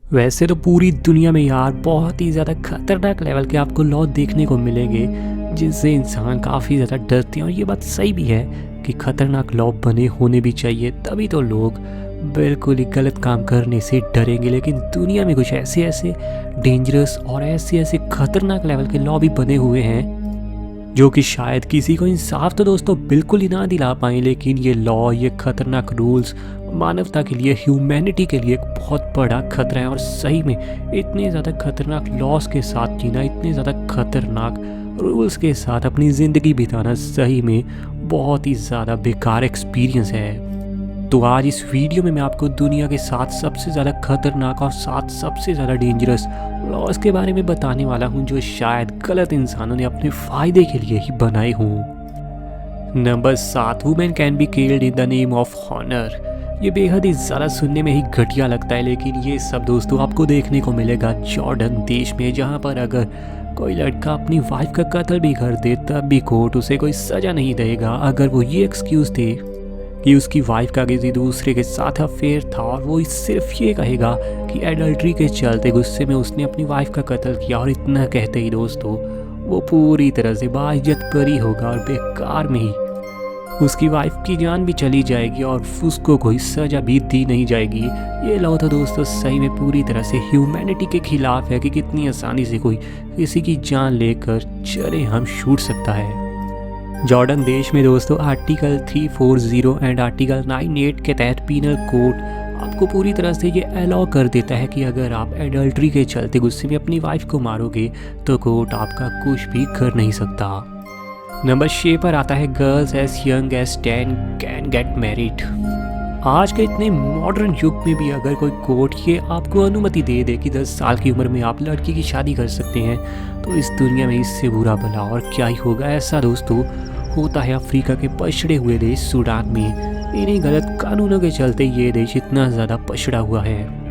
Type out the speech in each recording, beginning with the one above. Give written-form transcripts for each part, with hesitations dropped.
वैसे तो पूरी दुनिया में यार बहुत ही ज़्यादा खतरनाक लेवल के आपको लॉ देखने को मिलेंगे जिनसे इंसान काफ़ी ज़्यादा डरते हैं। और ये बात सही भी है कि खतरनाक लॉ बने होने भी चाहिए, तभी तो लोग बिल्कुल ही गलत काम करने से डरेंगे। लेकिन दुनिया में कुछ ऐसे ऐसे डेंजरस और ऐसे ऐसे खतरनाक लेवल के लॉ भी बने हुए हैं जो कि शायद किसी को इंसाफ तो दोस्तों बिल्कुल ही ना दिला पाए, लेकिन ये लॉ, ये खतरनाक रूल्स मानवता के लिए, ह्यूमैनिटी के लिए एक बहुत बड़ा खतरा है। और सही में इतने ज़्यादा खतरनाक लॉस के साथ जीना, इतने ज़्यादा खतरनाक रूल्स के साथ अपनी ज़िंदगी बिताना सही में बहुत ही ज़्यादा बेकार एक्सपीरियंस है। तो आज इस वीडियो में मैं आपको दुनिया के 7 सबसे ज़्यादा खतरनाक और 7 सबसे ज़्यादा डेंजरस लॉज के बारे में बताने वाला हूँ जो शायद गलत इंसानों ने अपने फ़ायदे के लिए ही बनाए हों। Number 7, women can be killed in the name of honour. ये बेहद ही ज़्यादा सुनने में ही घटिया लगता है, लेकिन ये सब दोस्तों आपको देखने को मिलेगा जॉर्डन देश में, जहाँ पर अगर कोई लड़का अपनी वाइफ का कत्ल भी कर दे तब भी कोर्ट उसे कोई सज़ा नहीं देगा अगर वो ये एक्सक्यूज़ दे कि उसकी वाइफ का किसी दूसरे के साथ अफेयर था, और वो सिर्फ ये कहेगा कि एडल्ट्री के चलते गुस्से में उसने अपनी वाइफ का कत्ल किया। और इतना कहते ही दोस्तों वो पूरी तरह से बाइज्जत बरी होगा और बेकार में ही उसकी वाइफ की जान भी चली जाएगी और उसको कोई सज़ा भी दी नहीं जाएगी। ये लॉ तो दोस्तों सही में पूरी तरह से ह्यूमैनिटी के खिलाफ है कि कितनी आसानी से कोई किसी की जान लेकर चले हम छूट सकता है। जॉर्डन देश में दोस्तों आर्टिकल 340 एंड आर्टिकल 98 के तहत पीनल कोड आपको पूरी तरह से ये अलाउ कर देता है कि अगर आप एडल्ट्री के चलते गुस्से में अपनी वाइफ को मारोगे तो कोर्ट आपका कुछ भी कर नहीं सकता। नंबर 6 पर आता है girls as young as 10 can get married. आज के इतने मॉडर्न युग में भी अगर कोई कोर्ट ये आपको अनुमति दे दे कि 10 साल की उम्र में आप लड़की की शादी कर सकते हैं, तो इस दुनिया में इससे बुरा भला और क्या ही होगा। ऐसा दोस्तों होता है अफ्रीका के पछड़े हुए देश सूडान में। इन्हीं गलत कानूनों के चलते ये देश इतना ज़्यादा पछड़ा हुआ है।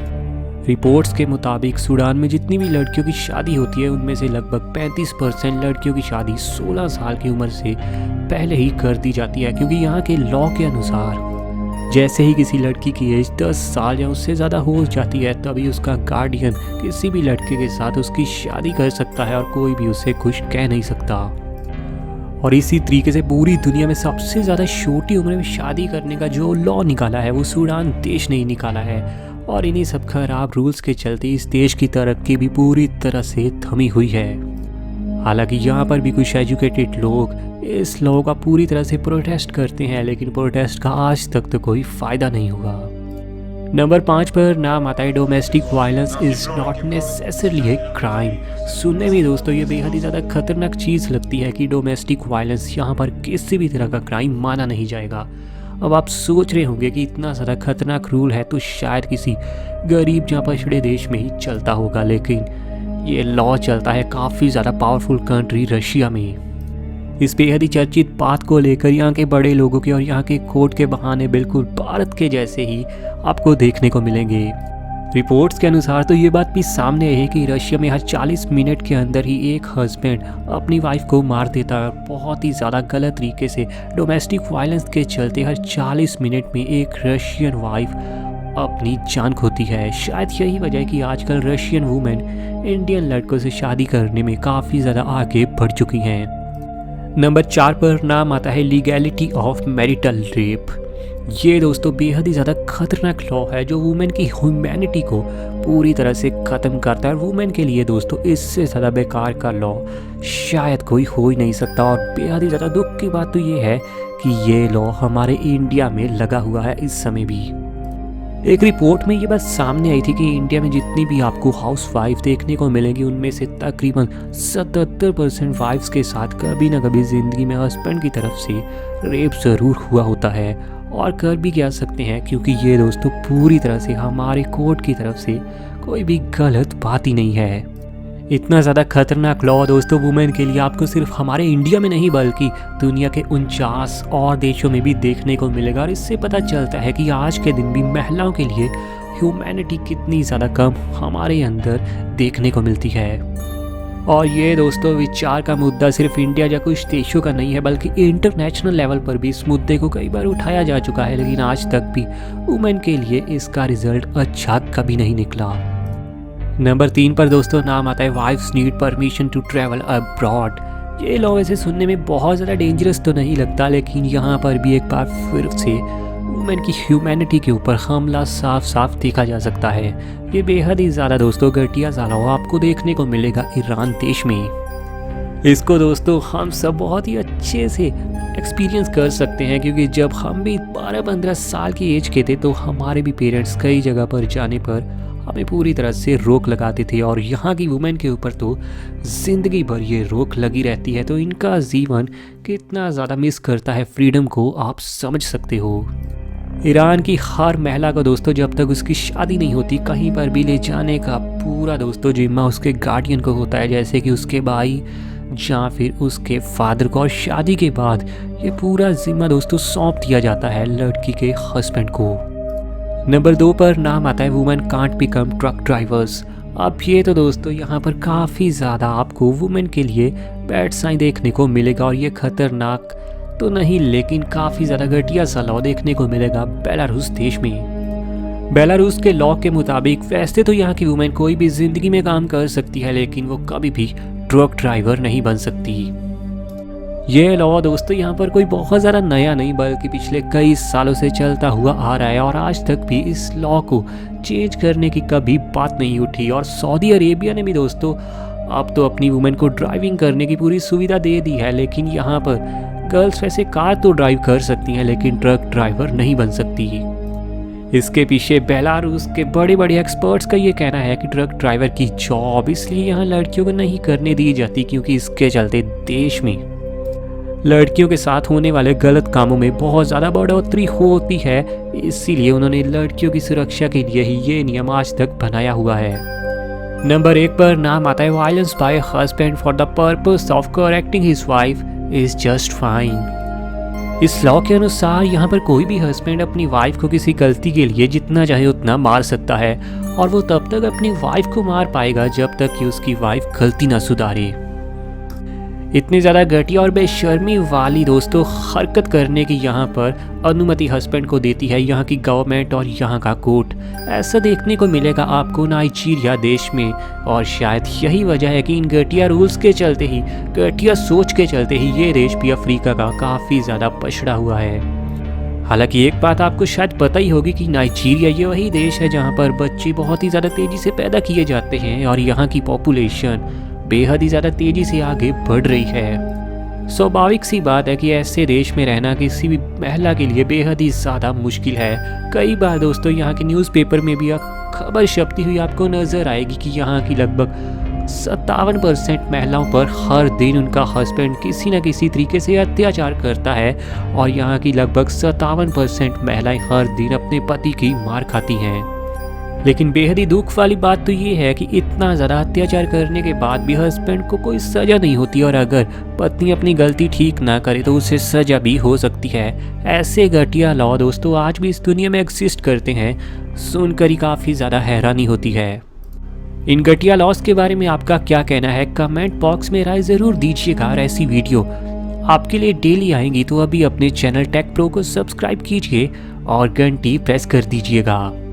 रिपोर्ट्स के मुताबिक सूडान में जितनी भी लड़कियों की शादी होती है उनमें से लगभग 35% लड़कियों की शादी 16 साल की उम्र से पहले ही कर दी जाती है, क्योंकि यहाँ के लॉ के अनुसार जैसे ही किसी लड़की की एज 10 साल या उससे ज़्यादा हो जाती है तभी उसका गार्डियन किसी भी लड़के के साथ उसकी शादी कर सकता है और कोई भी उसे कुछ कह नहीं सकता। और इसी तरीके से पूरी दुनिया में सबसे ज़्यादा छोटी उम्र में शादी करने का जो लॉ निकाला है वो सूडान देश ने ही निकाला है। और इन्हीं सब खराब रूल्स के चलते इस देश की तरक्की भी पूरी तरह से थमी हुई है। हालांकि यहाँ पर भी कुछ एजुकेटेड लोग इस लॉ का पूरी तरह से प्रोटेस्ट करते हैं, लेकिन प्रोटेस्ट का आज तक तो कोई फ़ायदा नहीं हुआ। नंबर 5 पर नाम आता है domestic violence is not necessarily a crime. सुनने में दोस्तों ये बेहद ही ज़्यादा खतरनाक चीज़ लगती है कि डोमेस्टिक वायलेंस यहाँ पर किसी भी तरह का क्राइम माना नहीं जाएगा। अब आप सोच रहे होंगे कि इतना ज़्यादा खतरनाक रूल है तो शायद किसी गरीब या पछड़े देश में ही चलता होगा, लेकिन ये लॉ चलता है काफ़ी ज़्यादा पावरफुल कंट्री रशिया में। इस बेहद ही चर्चित बात को लेकर यहाँ के बड़े लोगों के और यहाँ के कोर्ट के बहाने बिल्कुल भारत के जैसे ही आपको देखने को मिलेंगे। रिपोर्ट्स के अनुसार तो ये बात भी सामने है कि रशिया में हर 40 मिनट के अंदर ही एक हस्बैंड अपनी वाइफ को मार देता है। बहुत ही ज़्यादा गलत तरीके से डोमेस्टिक वायलेंस के चलते हर 40 मिनट में एक रशियन वाइफ अपनी जान खोती है। शायद यही वजह है कि आजकल रशियन वुमेन इंडियन लड़कों से शादी करने में काफ़ी ज़्यादा आगे बढ़ चुकी हैं। नंबर 4 पर नाम आता है लीगैलिटी ऑफ मैरिटल रेप। ये दोस्तों बेहद ही ज़्यादा खतरनाक लॉ है जो वुमेन की ह्यूमैनिटी को पूरी तरह से ख़त्म करता है। और वुमेन के लिए दोस्तों इससे ज़्यादा बेकार का लॉ शायद कोई हो ही नहीं सकता। और बेहद ही ज़्यादा दुख की बात तो ये है कि ये लॉ हमारे इंडिया में लगा हुआ है इस समय भी। एक रिपोर्ट में ये बात सामने आई थी कि इंडिया में जितनी भी आपको हाउस वाइफ देखने को मिलेंगी उनमें से तकरीबन 77% वाइफ्स के साथ कभी ना कभी ज़िंदगी में हस्बैंड की तरफ से रेप ज़रूर हुआ होता है। और कर भी क्या सकते हैं, क्योंकि ये दोस्तों पूरी तरह से हमारे कोर्ट की तरफ से कोई भी गलत बात ही नहीं है। इतना ज़्यादा खतरनाक लॉ दोस्तों वुमेन के लिए आपको सिर्फ हमारे इंडिया में नहीं बल्कि दुनिया के 49 और देशों में भी देखने को मिलेगा। और इससे पता चलता है कि आज के दिन भी महिलाओं के लिए ह्यूमैनिटी कितनी ज़्यादा कम हमारे अंदर देखने को मिलती है। और ये दोस्तों विचार का मुद्दा सिर्फ इंडिया या कुछ देशों का नहीं है बल्कि इंटरनेशनल लेवल पर भी इस मुद्दे को कई बार उठाया जा चुका है, लेकिन आज तक भी वुमेन के लिए इसका रिजल्ट अच्छा कभी नहीं निकला। नंबर 3 पर दोस्तों नाम आता है wives need permission to travel abroad. ये लॉ वैसे सुनने में बहुत ज़्यादा डेंजरस तो नहीं लगता, लेकिन यहाँ पर भी एक बार फिर से वुमेन की ह्यूमैनिटी के ऊपर हमला साफ साफ देखा जा सकता है। ये बेहद ही ज़्यादा दोस्तों घटिया सा लॉ आपको देखने को मिलेगा ईरान देश में। इसको दोस्तों हम सब बहुत ही अच्छे से एक्सपीरियंस कर सकते हैं, क्योंकि जब हम भी 12-15 साल की एज के थे तो हमारे भी पेरेंट्स कई जगह पर जाने पर हमें पूरी तरह से रोक लगाते थे, और यहाँ की वुमेन के ऊपर तो ज़िंदगी भर ये रोक लगी रहती है। तो इनका जीवन कितना ज़्यादा मिस करता है फ्रीडम को, आप समझ सकते हो। ईरान की हर महिला को दोस्तों जब तक उसकी शादी नहीं होती कहीं पर भी ले जाने का पूरा दोस्तों जिम्मा उसके गार्डियन को होता है, जैसे कि उसके भाई या फिर उसके फादर को। और शादी के बाद ये पूरा जिम्मा दोस्तों सौंप दिया जाता है लड़की के हस्बैंड को। नंबर 2 पर नाम आता है women can't become truck drivers. अब ये तो दोस्तों यहाँ पर काफ़ी ज़्यादा आपको वुमेन के लिए बैड साइन देखने को मिलेगा, और ये खतरनाक तो नहीं लेकिन काफ़ी ज़्यादा घटिया सा लॉ देखने को मिलेगा बेलारूस देश में। बेलारूस के लॉ के मुताबिक वैसे तो यहाँ की वुमेन कोई भी ज़िंदगी में काम कर सकती है, लेकिन वो कभी भी ट्रक ड्राइवर नहीं बन सकती। ये लॉ दोस्तों यहाँ पर कोई बहुत ज़्यादा नया नहीं बल्कि पिछले कई सालों से चलता हुआ आ रहा है, और आज तक भी इस लॉ को चेंज करने की कभी बात नहीं उठी। और सऊदी अरेबिया ने भी दोस्तों अब तो अपनी वुमेन को ड्राइविंग करने की पूरी सुविधा दे दी है, लेकिन यहाँ पर गर्ल्स वैसे कार तो ड्राइव कर सकती हैं लेकिन ट्रक ड्राइवर नहीं बन सकती। इसके पीछे बेलारूस के बड़े बड़े एक्सपर्ट्स का ये कहना है कि ट्रक ड्राइवर की जॉब इसलिए यहाँ लड़कियों को नहीं करने दी जाती क्योंकि इसके चलते देश में लड़कियों के साथ होने वाले गलत कामों में बहुत ज़्यादा बढ़ोतरी होती है। इसीलिए उन्होंने लड़कियों की सुरक्षा के लिए ही ये नियम आज तक बनाया हुआ है। नंबर 1 पर नाम आता है violence bye husband for the purpose of correcting his wife is just fine. इस लॉ के अनुसार यहाँ पर कोई भी हस्बैंड अपनी वाइफ को किसी गलती के लिए जितना चाहे उतना मार सकता है, और वो तब तक अपनी वाइफ को मार पाएगा जब तक कि उसकी वाइफ गलती ना सुधारे। इतनी ज़्यादा घटिया और बेशर्मी वाली दोस्तों हरकत करने की यहाँ पर अनुमति हस्बैंड को देती है यहाँ की गवर्नमेंट और यहाँ का कोर्ट। ऐसा देखने को मिलेगा आपको नाइजीरिया देश में, और शायद यही वजह है कि इन घटिया रूल्स के चलते ही, घटिया सोच के चलते ही ये देश भी अफ्रीका का काफ़ी ज़्यादा पछड़ा हुआ है। हालांकि एक बात आपको शायद पता ही होगी कि नाइजीरिया ये वही देश है जहाँ पर बच्चे बहुत ही ज़्यादा तेज़ी से पैदा किए जाते हैं, और यहाँ की पॉपुलेशन बेहद ही ज़्यादा तेज़ी से आगे बढ़ रही है। स्वाभाविक सी बात है कि ऐसे देश में रहना किसी भी महिला के लिए बेहद ही ज़्यादा मुश्किल है। कई बार दोस्तों यहाँ के न्यूज़पेपर में भी खबर छपती हुई आपको नज़र आएगी कि यहाँ की लगभग 57% महिलाओं पर हर दिन उनका हस्बैंड किसी न किसी तरीके से अत्याचार करता है, और यहाँ की लगभग 57% महिलाएं हर दिन अपने पति की मार खाती हैं। लेकिन बेहद ही दुख वाली बात तो ये है कि इतना ज़्यादा अत्याचार करने के बाद भी हस्बैंड को कोई सज़ा नहीं होती, और अगर पत्नी अपनी गलती ठीक ना करे तो उसे सज़ा भी हो सकती है। ऐसे घटिया लॉ दोस्तों आज भी इस दुनिया में एग्जिस्ट करते हैं, सुनकर ही काफ़ी ज़्यादा हैरानी होती है। इन घटिया लॉस के बारे में आपका क्या कहना है कमेंट बॉक्स में राय ज़रूर दीजिएगा, और ऐसी वीडियो आपके लिए डेली आएंगी तो अभी अपने चैनल टेक प्रो को सब्सक्राइब कीजिए और घंटी प्रेस कर दीजिएगा।